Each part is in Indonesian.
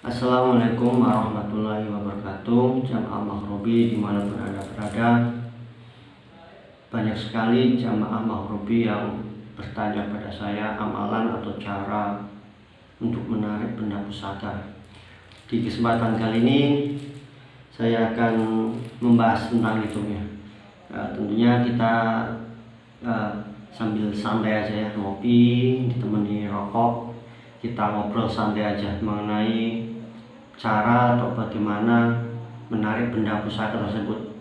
Assalamualaikum warahmatullahi wabarakatuh. Jamaah Maghribi dimanapun Anda berada, banyak sekali jamaah Maghribi yang bertanya pada saya amalan atau cara untuk menarik benda pusaka. Di kesempatan kali ini saya akan membahas tentang itu ya. Tentunya kita sambil santai aja ya, ngopi ditemani rokok, kita ngobrol santai aja mengenai cara atau bagaimana menarik benda pusaka tersebut.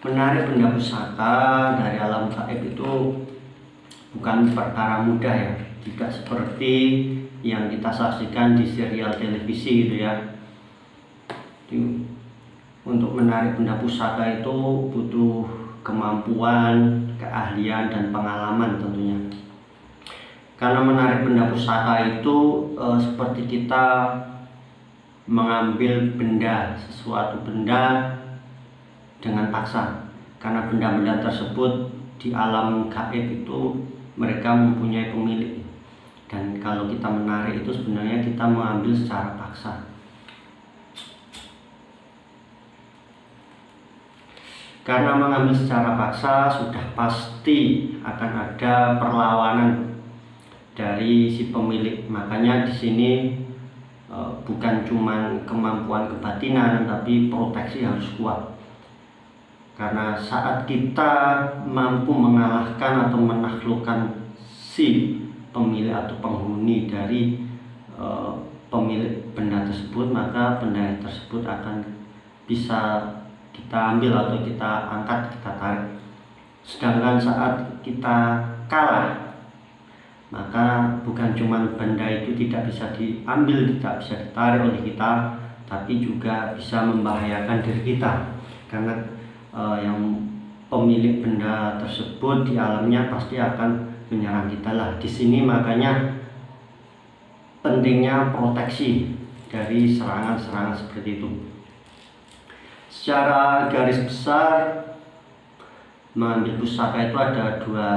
Menarik benda pusaka dari alam gaib itu bukan perkara mudah ya, tidak seperti yang kita saksikan di serial televisi gitu ya. Untuk menarik benda pusaka itu butuh kemampuan, keahlian, dan pengalaman tentunya. Karena menarik benda pusaka itu seperti kita mengambil benda, sesuatu benda dengan paksa. Karena benda-benda tersebut di alam gaib itu mereka mempunyai pemilik. Dan kalau kita menarik itu sebenarnya kita mengambil secara paksa. Karena mengambil secara paksa sudah pasti akan ada perlawanan dari si pemilik. Makanya di sini bukan cuma kemampuan kebatinan, tapi proteksi harus kuat. Karena saat kita mampu mengalahkan atau menaklukkan si pemilik atau penghuni dari pemilik benda tersebut, maka benda tersebut akan bisa kita ambil atau kita angkat, kita tarik. Sedangkan saat kita kalah, maka bukan cuma benda itu tidak bisa diambil, tidak bisa ditarik oleh kita, tapi juga bisa membahayakan diri kita. Karena yang pemilik benda tersebut di alamnya pasti akan menyerang kita lah. Di sini makanya pentingnya proteksi dari serangan-serangan seperti itu. Secara garis besar, mengambil pusaka itu ada dua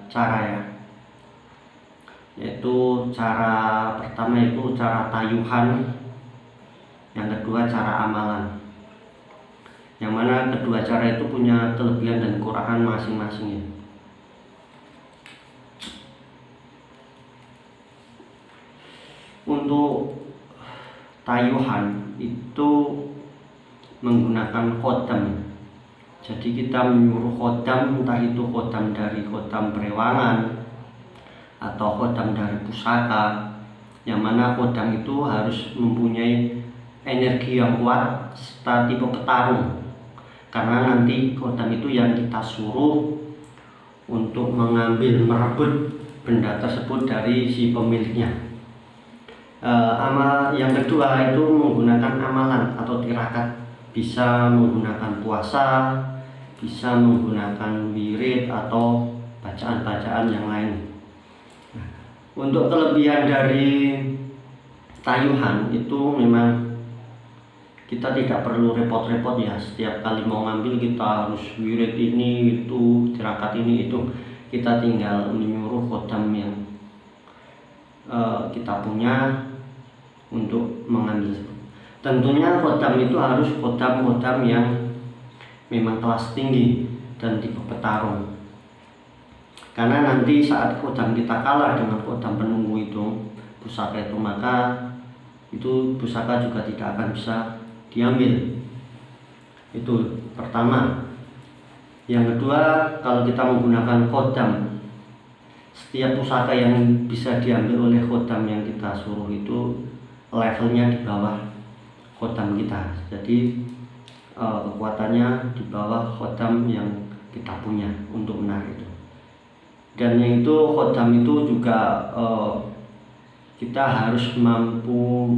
cara ya, yaitu cara pertama itu cara tayuhan, yang kedua cara amalan. Yang mana kedua cara itu punya kelebihan dan kekurangan masing-masing ya. Untuk tayuhan itu menggunakan khodam. Jadi kita menyuruh khodam, entah itu khodam dari khodam perewangan atau khodam dari pusaka, yang mana khodam itu harus mempunyai energi yang kuat serta tipe petarung. Karena nanti khodam itu yang kita suruh untuk mengambil, merebut benda tersebut dari si pemiliknya. Yang kedua itu menggunakan amalan atau tirakat. Bisa menggunakan puasa, bisa menggunakan wirid atau bacaan-bacaan yang lain. Untuk kelebihan dari tayuhan itu memang kita tidak perlu repot-repot ya. Setiap kali mau ngambil kita harus wirid ini, itu, tirakat ini, itu. Kita tinggal menyuruh khodam yang kita punya untuk mengambil. Tentunya khodam itu harus khodam yang memang kelas tinggi dan tipe petarung. Karena nanti saat khodam kita kalah dengan khodam penunggu itu, pusaka itu, maka itu pusaka juga tidak akan bisa diambil. Itu pertama. Yang kedua, kalau kita menggunakan khodam, setiap pusaka yang bisa diambil oleh khodam yang kita suruh itu levelnya di bawah khodam kita. Jadi kekuatannya di bawah khodam yang kita punya untuk menarik itu. Dan yang itu khodam itu juga kita harus mampu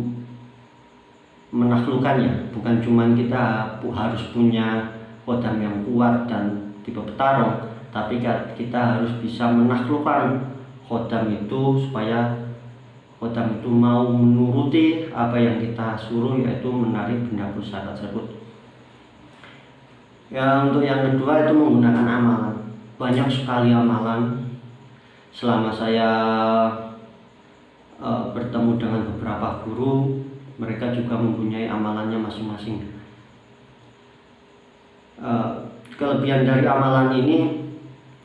menaklukkannya. Bukan cuma kita harus punya khodam yang kuat dan tipe petarung, tapi kita harus bisa menaklukkan khodam itu supaya khodam itu mau menuruti apa yang kita suruh, yaitu menarik benda pusaka tersebut. Ya, untuk yang kedua itu menggunakan amalan. Banyak sekali amalan. Selama saya bertemu dengan beberapa guru, mereka juga mempunyai amalannya masing-masing. Kelebihan dari amalan ini,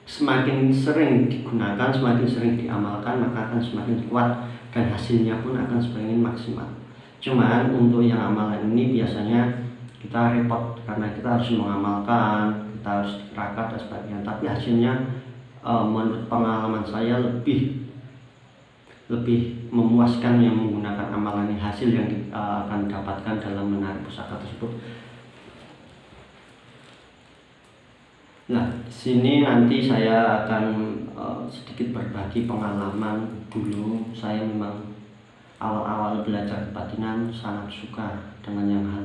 semakin sering digunakan, semakin sering diamalkan, maka akan semakin kuat dan hasilnya pun akan semakin maksimal. Cuman untuk yang amalan ini biasanya kita repot karena kita harus mengamalkan, kita harus tirakat dan sebagainya. Tapi hasilnya menurut pengalaman saya lebih memuaskan yang menggunakan amalan ini. Hasil yang kita akan dapatkan dalam menarik pusaka tersebut. Nah, di sini nanti saya akan sedikit berbagi pengalaman. Dulu saya memang awal-awal belajar kebatinan sangat suka dengan yang hal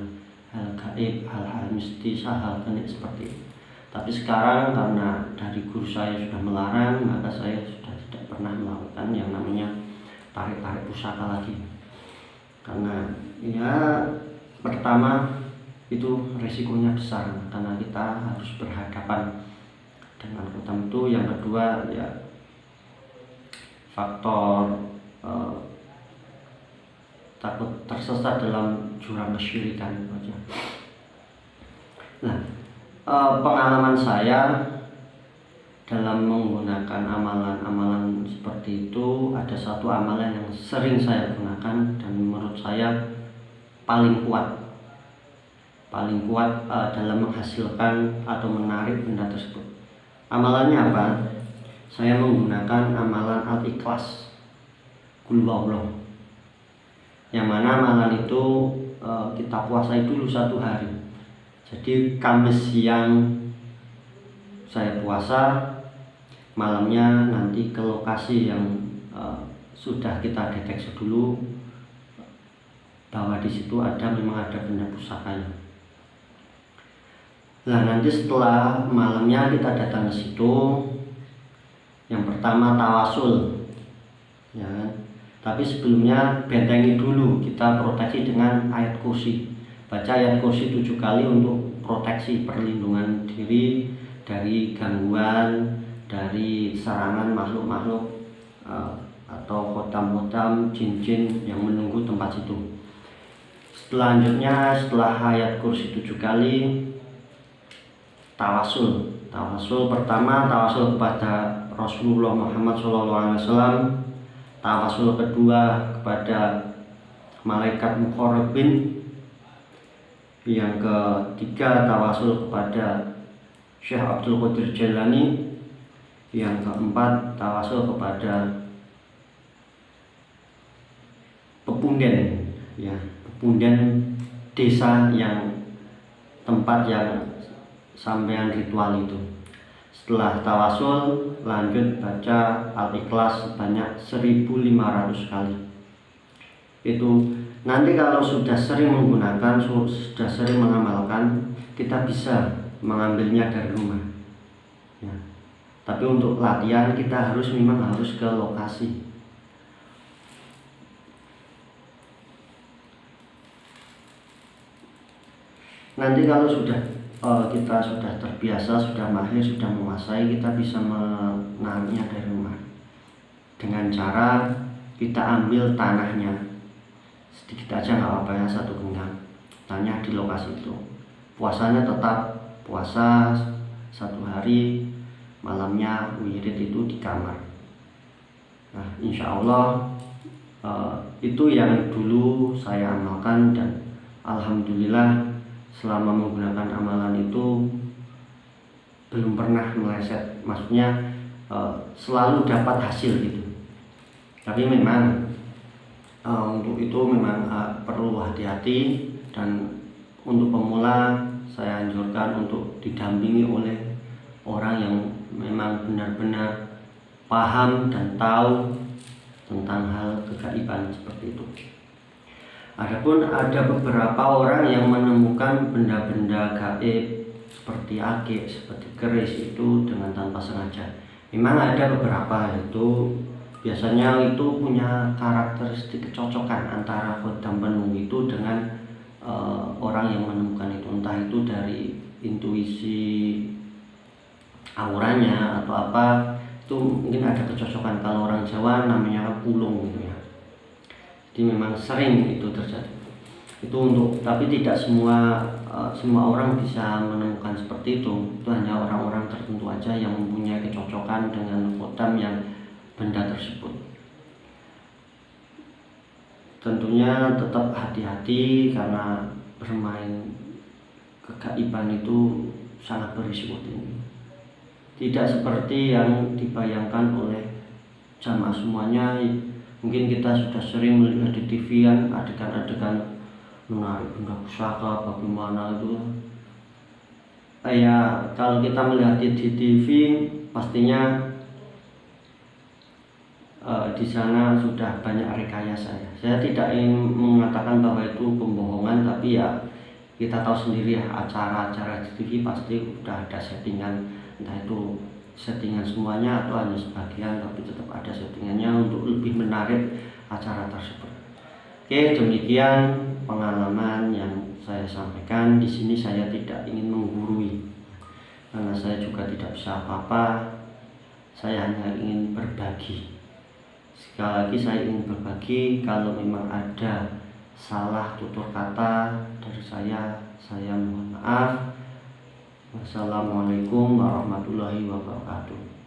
gaib, hal-hal mistis, hal-hal gaib seperti itu. Tapi sekarang karena dari guru saya sudah melarang, maka saya sudah tidak pernah melakukan yang namanya tarik-tarik pusaka lagi. Karena ya pertama itu resikonya besar karena kita harus berhadapan dengan hutan itu. Yang kedua ya faktor takut tersesat dalam jurang kesyirikan itu aja. Nah, pengalaman saya dalam menggunakan amalan-amalan seperti itu, ada satu amalan yang sering saya gunakan dan menurut saya paling kuat dalam menghasilkan atau menarik benda tersebut. Amalannya apa? Saya menggunakan amalan Al-Ikhlas, Qul Huwallahu. Yang mana amalan itu kita puasai dulu 1 hari. Jadi Kamis siang saya puasa, malamnya nanti ke lokasi yang sudah kita deteksi dulu bahwa di situ memang ada benda pusakanya. Nah, nanti setelah malamnya kita datang ke situ, yang pertama tawasul, ya kan? Tapi sebelumnya bentengi dulu, kita proteksi dengan ayat kursi. Baca ayat kursi 7 kali untuk proteksi, perlindungan diri dari gangguan, dari serangan makhluk-makhluk atau khotam-khotam, jin-jin yang menunggu tempat situ. Selanjutnya setelah ayat kursi 7 kali, tawasul pertama, tawasul kepada Rasulullah Muhammad SAW. Tawasul kedua kepada malaikat muqarrabin. Yang ketiga tawasul kepada Syekh Abdul Qadir Jailani. Yang keempat tawasul kepada pepunden, ya, pepunden desa yang tempat yang sampean ritual itu. Setelah tawasul, lanjut baca Al-Ikhlas sebanyak 1500 kali. Itu nanti kalau sudah sering menggunakan, sudah sering mengamalkan, kita bisa mengambilnya dari rumah, ya. Tapi untuk latihan kita memang harus ke lokasi. Nanti kalau kita sudah terbiasa, sudah mahir, sudah menguasai, kita bisa menanamnya dari rumah dengan cara kita ambil tanahnya sedikit aja, nggak apa-apa ya, 1 genggam tanah di lokasi itu. Puasanya tetap puasa 1 hari, malamnya wirid itu di kamar. Nah, insya Allah itu yang dulu saya amalkan dan alhamdulillah selama menggunakan amalan itu belum pernah meleset, maksudnya selalu dapat hasil gitu. Tapi memang untuk itu memang perlu hati-hati, dan untuk pemula saya anjurkan untuk didampingi oleh orang yang memang benar-benar paham dan tahu tentang hal kegaiban seperti itu. Adapun ada beberapa orang yang menemukan benda-benda gaib seperti akik, seperti keris itu dengan tanpa sengaja. Memang ada beberapa, itu biasanya itu punya karakteristik kecocokan antara khodam penunggu itu dengan orang yang menemukan itu, entah itu dari intuisi auranya atau apa, itu mungkin ada kecocokan. Kalau orang Jawa namanya pulung gitu ya. Jadi memang sering itu terjadi. Itu tapi tidak semua orang bisa menemukan seperti itu. Itu hanya orang-orang tertentu aja yang mempunyai kecocokan dengan kodam yang benda tersebut. Tentunya tetap hati-hati karena bermain kegaiban itu sangat berisiko tinggi. Tidak seperti yang dibayangkan oleh jamaah semuanya. Mungkin kita sudah sering melihat di TV kan adegan-adegan menarik benda pusaka bagaimana itu. Ya kalau kita melihat di TV pastinya di sana sudah banyak rekayasa. Saya tidak ingin mengatakan bahwa itu pembohongan, tapi ya kita tahu sendiri ya, acara-acara di TV pasti sudah ada settingan, entah itu settingan semuanya atau hanya sebagian, tapi tetap ada settingannya untuk lebih menarik acara tersebut. Oke, demikian pengalaman yang saya sampaikan. Di sini saya tidak ingin menggurui karena saya juga tidak bisa apa-apa. Saya hanya ingin berbagi. Sekali lagi saya ingin berbagi. Kalau memang ada salah tutur kata dari saya mohon maaf. Wassalamualaikum warahmatullahi wabarakatuh.